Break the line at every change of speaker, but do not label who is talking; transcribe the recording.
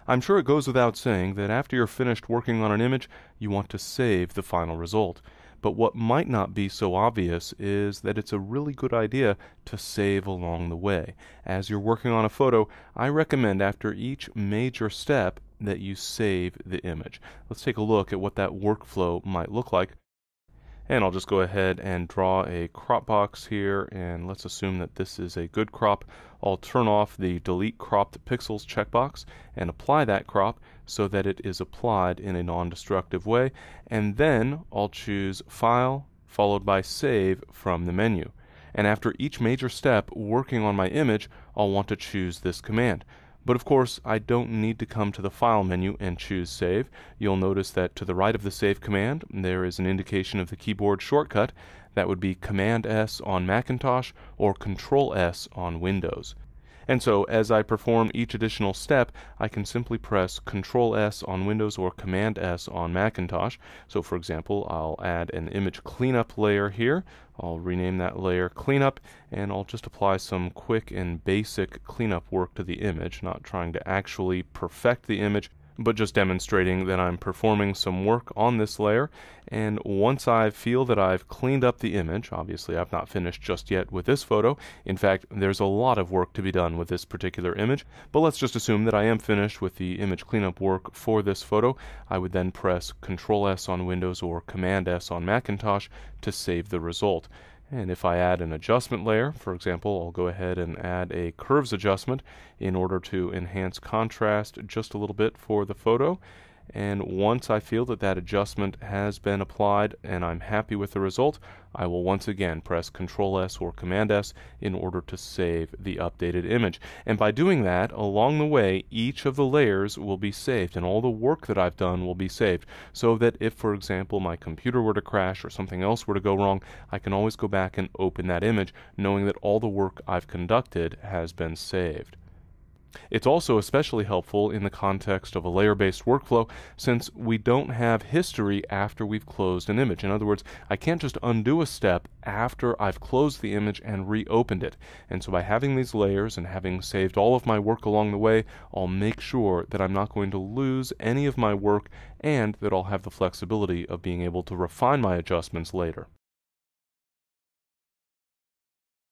I'm sure it goes without saying that after you're finished working on an image, you want to save the final result. But what might not be so obvious is that it's a really good idea to save along the way. As you're working on a photo, I recommend after each major step that you save the image. Let's take a look at what that workflow might look like. And I'll just go ahead and draw a crop box here, and let's assume that this is a good crop. I'll turn off the delete cropped pixels checkbox and apply that crop so that it is applied in a non-destructive way, and then I'll choose File followed by Save from the menu. And after each major step working on my image, I'll want to choose this command. But of course, I don't need to come to the File menu and choose Save. You'll notice that to the right of the Save command, there is an indication of the keyboard shortcut. That would be Command S on Macintosh or Control S on Windows. And so, as I perform each additional step, I can simply press Control S on Windows or Command S on Macintosh. So for example, I'll add an image cleanup layer here. I'll rename that layer Cleanup, and I'll just apply some quick and basic cleanup work to the image, not trying to actually perfect the image, but just demonstrating that I'm performing some work on this layer. And once I feel that I've cleaned up the image, obviously I've not finished just yet with this photo. In fact, there's a lot of work to be done with this particular image, but let's just assume that I am finished with the image cleanup work for this photo. I would then press Control S on Windows or Command S on Macintosh to save the result. And if I add an adjustment layer, for example, I'll go ahead and add a curves adjustment in order to enhance contrast just a little bit for the photo. And once I feel that that adjustment has been applied and I'm happy with the result, I will once again press Control S or Command S in order to save the updated image. And by doing that, along the way, each of the layers will be saved and all the work that I've done will be saved, so that if, for example, my computer were to crash or something else were to go wrong, I can always go back and open that image knowing that all the work I've conducted has been saved. It's also especially helpful in the context of a layer-based workflow, since we don't have history after we've closed an image. In other words, I can't just undo a step after I've closed the image and reopened it. And so by having these layers and having saved all of my work along the way, I'll make sure that I'm not going to lose any of my work and that I'll have the flexibility of being able to refine my adjustments later.